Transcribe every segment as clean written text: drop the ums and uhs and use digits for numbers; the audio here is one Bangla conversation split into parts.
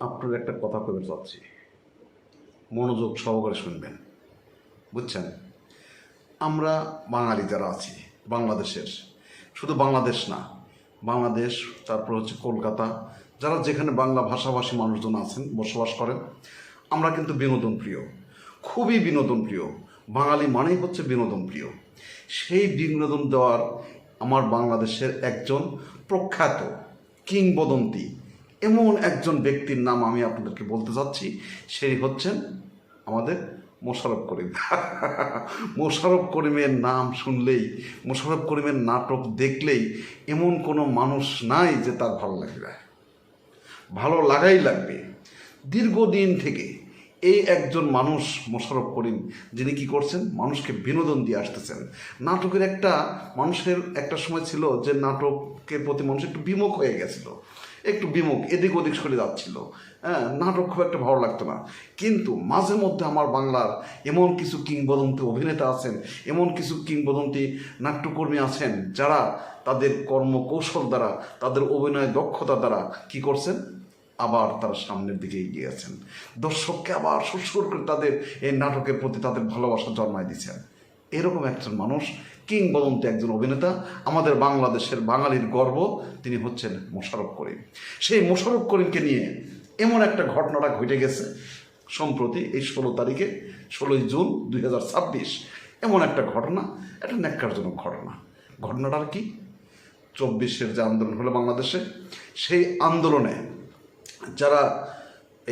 আপনার একটা কথা কবে চাচ্ছি, মনোযোগ সহকারে শুনবেন। বুঝছেন, আমরা বাঙালি যারা আছি বাংলাদেশের, শুধু বাংলাদেশ না, বাংলাদেশ তারপর হচ্ছে কলকাতা, যারা যেখানে বাংলা ভাষাভাষী মানুষজন আছেন বসবাস করেন, আমরা কিন্তু বিনোদন প্রিয়, খুবই বিনোদন প্রিয়। বাঙালি মানেই হচ্ছে বিনোদন প্রিয়। সেই বিনোদন দেওয়ার আমার বাংলাদেশের একজন প্রখ্যাত কিংবদন্তি এমন একজন ব্যক্তির নাম আমি আপনাদেরকে বলতে চাচ্ছি। সেই হচ্ছেন আমাদের মোশাররফ করিম। মোশাররফ করিমের নাম শুনলেই, মোশাররফ করিমের নাটক দেখলেই এমন কোনো মানুষ নাই যে তার ভালো লাগবে, ভালো লাগাই লাগবে। দীর্ঘদিন থেকে এই একজন মানুষ মোশাররফ করিম, যিনি কী করছেন, মানুষকে বিনোদন দিয়ে আসতেছেন। নাটকের মানুষের একটা সময় ছিল যে নাটকের প্রতি মানুষ একটু বিমুখ হয়ে গেছিল, একটু বিমুখ, এদিক ওদিক সরে যাচ্ছিল। হ্যাঁ, নাটক খুব একটা ভালো লাগতো না। কিন্তু মাঝে মধ্যে আমার বাংলার এমন কিছু কিংবদন্তি অভিনেতা আছেন, এমন কিছু কিংবদন্তি নাট্যকর্মী আছেন, যারা তাদের কর্মকৌশল দ্বারা, তাদের অভিনয় দক্ষতা দ্বারা কী করছেন, আবার তারা সামনের দিকে এগিয়ে আছেন। দর্শককে আবার সুর করে তাদের এই নাটকের প্রতি তাদের ভালোবাসা জন্মায় দিচ্ছেন। এরকম একজন মানুষ, কিংবদন্তি একজন অভিনেতা, আমাদের বাংলাদেশের বাঙালির গর্ব, তিনি হচ্ছেন মোশাররফ করিম। সেই মোশাররফ করিমকে নিয়ে এমন একটা ঘটনাটা ঘটে গেছে সম্প্রতি, এই 16 জুন 2026। এমন একটা ঘটনা, একটা ন্যাক্কারজনক ঘটনা। ঘটনাটার কি, 24-এর যে আন্দোলন হলো বাংলাদেশে, সেই আন্দোলনে যারা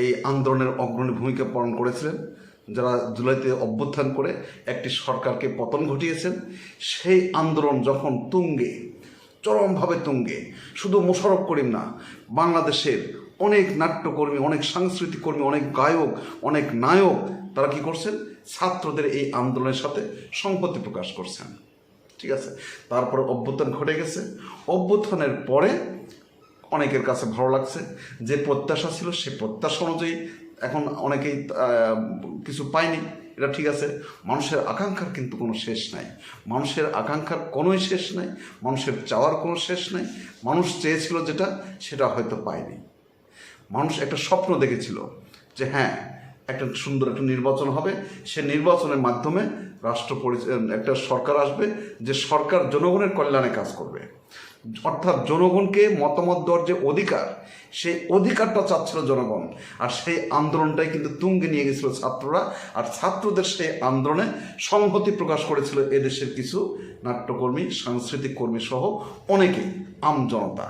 এই আন্দোলনের অগ্রণী ভূমিকা পালন করেছিলেন, যারা জুলাইতে অভ্যুত্থান করে একটি সরকারকে পতন ঘটিয়েছেন, সেই আন্দোলন যখন তুঙ্গে, চরমভাবে তুঙ্গে, শুধু মোশাররফ করিম না, বাংলাদেশের অনেক নাট্যকর্মী, অনেক সাংস্কৃতিক কর্মী, অনেক গায়ক, অনেক নায়ক, তারা কি করছেন, ছাত্রদের এই আন্দোলনের সাথে সংহতি প্রকাশ করছেন। ঠিক আছে, তারপরে অভ্যুত্থান ঘটে গেছে। অভ্যুত্থানের পরে অনেকের কাছে ভালো লাগছে, যে প্রত্যাশা ছিল সে প্রত্যাশা অনুযায়ী এখন অনেকেই কিছু পায়নি, এটা ঠিক আছে। মানুষের আকাঙ্ক্ষার কিন্তু কোনো শেষ নাই, মানুষের আকাঙ্ক্ষার কোনোই শেষ নাই, মানুষের চাওয়ার কোনো শেষ নাই। মানুষ চেয়েছিল যেটা, সেটা হয়তো পায়নি। মানুষ একটা স্বপ্ন দেখেছিল যে হ্যাঁ, একটা সুন্দর একটা নির্বাচন হবে, সে নির্বাচনের মাধ্যমে একটা সরকার আসবে, যে সরকার জনগণের কল্যাণে কাজ করবে। অর্থাৎ জনগণকে মতামত দেওয়ার যে অধিকার, সেই অধিকারটা চাচ্ছিল জনগণ। আর সেই আন্দোলনটাই কিন্তু তুঙ্গে নিয়ে গেছিল ছাত্ররা। আর ছাত্রদের সেই আন্দোলনে সংহতি প্রকাশ করেছিল এদেশের কিছু নাট্যকর্মী, সাংস্কৃতিক কর্মী সহ অনেকেই, আমজনতা,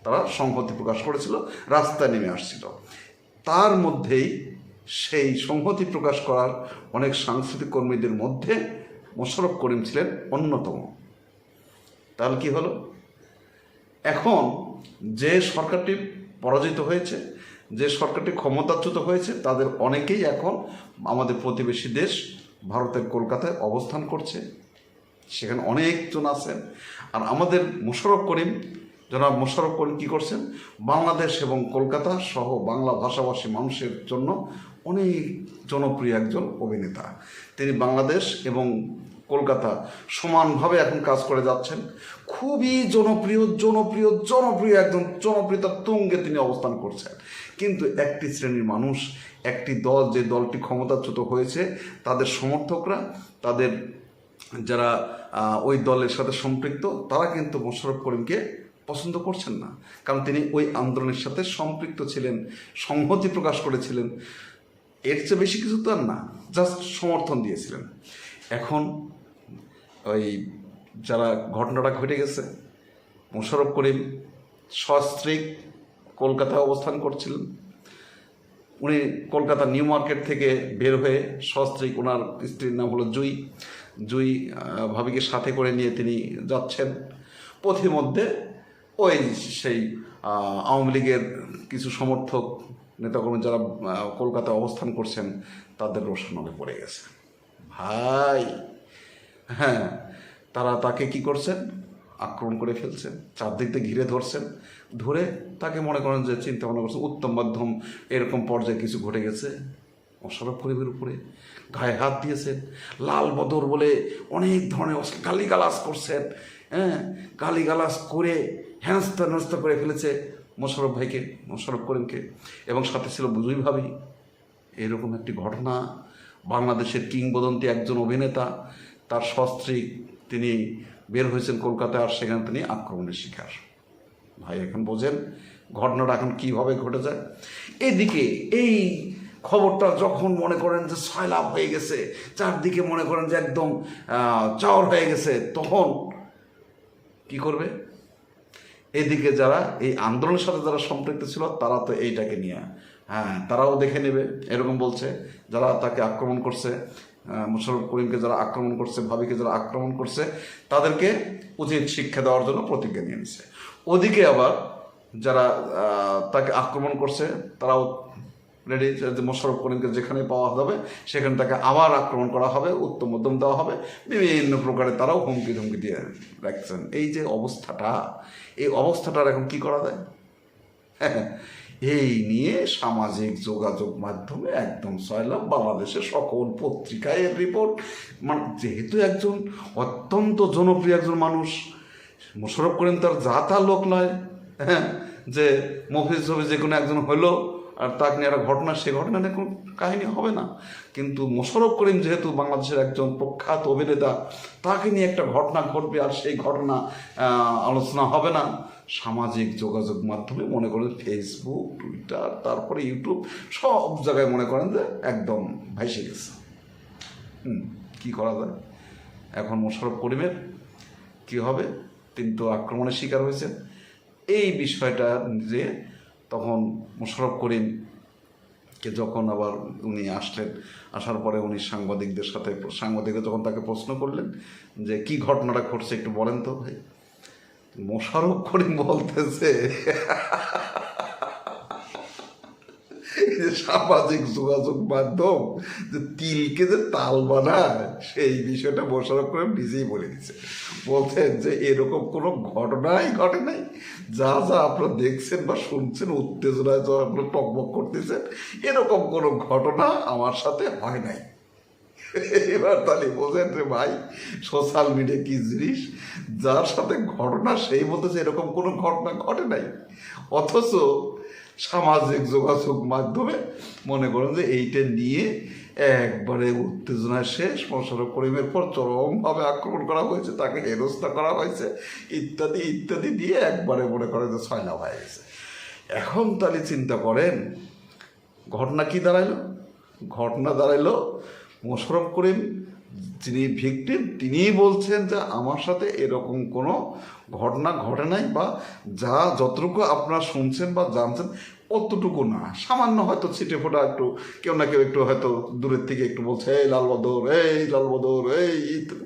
তারা সংহতি প্রকাশ করেছিল, রাস্তায় নেমে আসছিল। তার মধ্যেই সেই সংহতি প্রকাশ করার অনেক সাংস্কৃতিক কর্মীদের মধ্যে মোশাররফ করিম ছিলেন অন্যতম। তাহলে কি হলো, এখন যে সরকারটি পরাজিত হয়েছে, যে সরকারটি ক্ষমতাচ্যুত হয়েছে, তাদের অনেকেই এখন আমাদের প্রতিবেশী দেশ ভারতের কলকাতায় অবস্থান করছে, সেখানে অনেকজন আছেন। আর আমাদের জনাব মোশাররফ করিম কী করছেন, বাংলাদেশ এবং কলকাতা সহ বাংলা ভাষাভাষী মানুষের জন্য অনেক জনপ্রিয় একজন অভিনেতা। তিনি বাংলাদেশ এবং কলকাতা সমানভাবে এখন কাজ করে যাচ্ছেন। খুবই জনপ্রিয় একজন জনপ্রিয়তার তুঙ্গে তিনি অবস্থান করছেন। কিন্তু একটি শ্রেণীর মানুষ, একটি দল, যে দলটি ক্ষমতাচ্যুত হয়েছে, তাদের সমর্থকরা, তাদের যারা ওই দলের সাথে সম্পৃক্ত, তারা কিন্তু মোশাররফ করিমকে পছন্দ করছেন না। কারণ তিনি ওই আন্দোলনের সাথে সম্পৃক্ত ছিলেন, সংহতি প্রকাশ করেছিলেন, এর চেয়ে বেশি কিছু তো আর না, জাস্ট সমর্থন দিয়েছিলেন। এখন ওই যারা ঘটনাটা ঘটে গেছে, মোশাররফ করিম সস্ত্রীক কলকাতায় অবস্থান করছিলেন। উনি কলকাতা নিউ মার্কেট থেকে বের হয়ে সস্ত্রীক, ওনার স্ত্রীর নাম হলো জুই ভাবিকে সাথে করে নিয়ে তিনি যাচ্ছেন। পথিমধ্যে ওই সেই আওয়ামী লীগের কিছু সমর্থক নেতাকর্মী যারা কলকাতায় অবস্থান করছেন, তাদের রোষানলে পড়ে গেছে ভাই। হ্যাঁ, তারা তাকে কি করছেন, আক্রমণ করে ফেলছেন, চারদিক দিয়ে ঘিরে ধরে তাকে মনে করেন যে চিন্তা ভাবনা করছেন উত্তম মাধ্যম, এরকম পর্যায়ে কিছু ঘটে গেছে। মোশাররফ করিমের উপরে গায়ে হাত দিয়েছেন, লাল বদর বলে অনেক ধরনের গালিগালাজ করছেন। হ্যাঁ, গালিগালাজ করে হেনস্থা করে ফেলেছে। মোশাররফ ভাইকে, মোশাররফ করিমকে, এবং সাথে ছিল বুঝুই ভাবি। এরকম একটি ঘটনা, বাংলাদেশের কিংবদন্তি একজন অভিনেতা, তার সস্ত্রী তিনি বের হয়েছেন কলকাতায়, আর সেখানে তিনি আক্রমণের শিকার। ভাই এখন বোঝেন ঘটনাটা এখন কীভাবে ঘটে যায়। এদিকে এই খবরটা যখন মনে করেন যে সয়লাভ হয়ে গেছে, চারদিকে মনে করেন যে একদম চাওয়ার হয়ে গেছে, তখন কি করবে? এদিকে যারা এই আন্দোলনের সাথে যারা সম্পৃক্ত ছিল তারা তো এইটাকে নিয়ে তারাও দেখে নেবে, এরকম বলছে। যারা তাকে আক্রমণ করছে, মোশাররফ করিমকে যারা আক্রমণ করছে, ভাবিকে যারা আক্রমণ করছে, তাদেরকে উচিত শিক্ষা দেওয়ার জন্য প্রতিজ্ঞা নিয়ে নিছে। ওদিকে আবার যারা তাকে আক্রমণ করছে তারাও রেডি যে মোশাররফ করিমকে যেখানে পাওয়া যাবে সেখানে তাকে আবার আক্রমণ করা হবে, উত্তম মধ্যম দেওয়া হবে, বিভিন্ন প্রকারে তারাও হুমকি ধমকি দিয়ে রাখছেন। এই যে অবস্থাটা, এই অবস্থাটার এখন কি করা যায়? এই নিয়ে সামাজিক যোগাযোগ মাধ্যমে একদম সয়লাভ, বাংলাদেশের সকল পত্রিকায় এর রিপোর্ট। মানে যেহেতু একজন অত্যন্ত জনপ্রিয় একজন মানুষ, মোশাররফ করিম তার যা তা লোক নয়, হ্যাঁ, যে মফিজ হবে যে কোনো একজন হলো আর তাকে নিয়ে একটা ঘটনা, সে ঘটনা নিয়ে কোনো কাহিনী হবে না। কিন্তু মোশাররফ করিম যেহেতু বাংলাদেশের একজন প্রখ্যাত অভিনেতা, তাকে নিয়ে একটা ঘটনা ঘটবে আর সেই ঘটনা আলোচনা হবে না। সামাজিক যোগাযোগ মাধ্যমে মনে করেন ফেসবুক, টুইটার, তারপরে ইউটিউব, সব জায়গায় মনে করেন যে একদম ভাইসে গেছে। কী করা যায় এখন? মোশাররফ করিমের কী হবে? তিনি তো আক্রমণের শিকার হয়েছেন। এই বিষয়টা যে তখন মোশাররফ করিমকে যখন আবার উনি আসলেন, আসার পরে উনি সাংবাদিকরা যখন তাকে প্রশ্ন করলেন যে কি ঘটনাটা ঘটছে একটু বলেন তো ভাই, মোশাররফ করিম বলতেছে সামাজিক যোগাযোগ মাধ্যম যে তিলকে যে তাল বানায়, সেই বিষয়টা মোশাররফ করিম নিজেই বলে দিচ্ছে। বলছেন যে এরকম কোনো ঘটনাই ঘটে নাই, যা যা আপনারা দেখছেন বা শুনছেন, উত্তেজনায় যা আপনারা টকবক করতেছেন, এরকম কোনো ঘটনা আমার সাথে হয় নাই। এবার তাহলে বোঝেন যে ভাই সোশ্যাল মিডিয়া কি জিনিস, যার সাথে ঘটনা সেই বলতেছে এরকম কোনো ঘটনা ঘটে নাই, অথচ সামাজিক যোগাযোগ মাধ্যমে মনে করেন যে এইটা নিয়ে একবারে উত্তেজনা শেষ। মোশাররফ করিমের পর চরমভাবে আক্রমণ করা হয়েছে, তাকে হেনস্থা করা হয়েছে, ইত্যাদি ইত্যাদি দিয়ে একবারে মনে করেন যে সয়লাভ হয়ে গেছে। এখন তাহলে চিন্তা করেন ঘটনা কি দাঁড়াইলো? ঘটনা দাঁড়াইলো মোশাররফ করিম যিনি ভিকটিম, তিনিই বলছেন যে আমার সাথে এরকম কোনো ঘটনা ঘটে নাই, বা যা যতটুকু আপনারা শুনছেন বা জানছেন অতটুকু না, সামান্য হয়তো ছিটে ফোটা একটু কেউ না কেউ একটু হয়তো দূরের থেকে একটু বলছে এই লালবদর, এই লালবদর, এই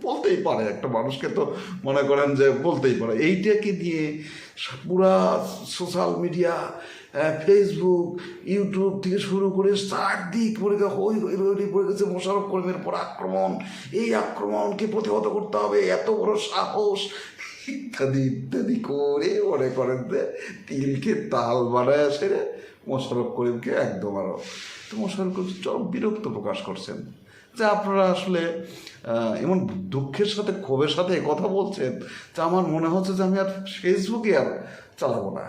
বলতেই পারে, একটা মানুষকে তো মনে করেন যে বলতেই পারে। এইটাকে দিয়ে পুরা সোশ্যাল মিডিয়া, ফেসবুক, ইউটিউব থেকে শুরু করে চারদিক পড়ে গেছে, পড়ে গেছে মোশাররফ করিমের পর আক্রমণ, এই আক্রমণকে প্রতিহত করতে হবে, এত বড় সাহস, ইত্যাদি ইত্যাদি করে মনে করেন যে তিলকে তাল বানায় আসে মোশাররফ করিমকে একদম আরও। তো মোশাররফ করিম চরম বিরক্ত প্রকাশ করছেন যে আপনারা আসলে এমন দুঃখের সাথে ক্ষোভের সাথে কথা বলছেন যে আমার মনে হচ্ছে যে আমি আর ফেসবুকে আর চালাবো না।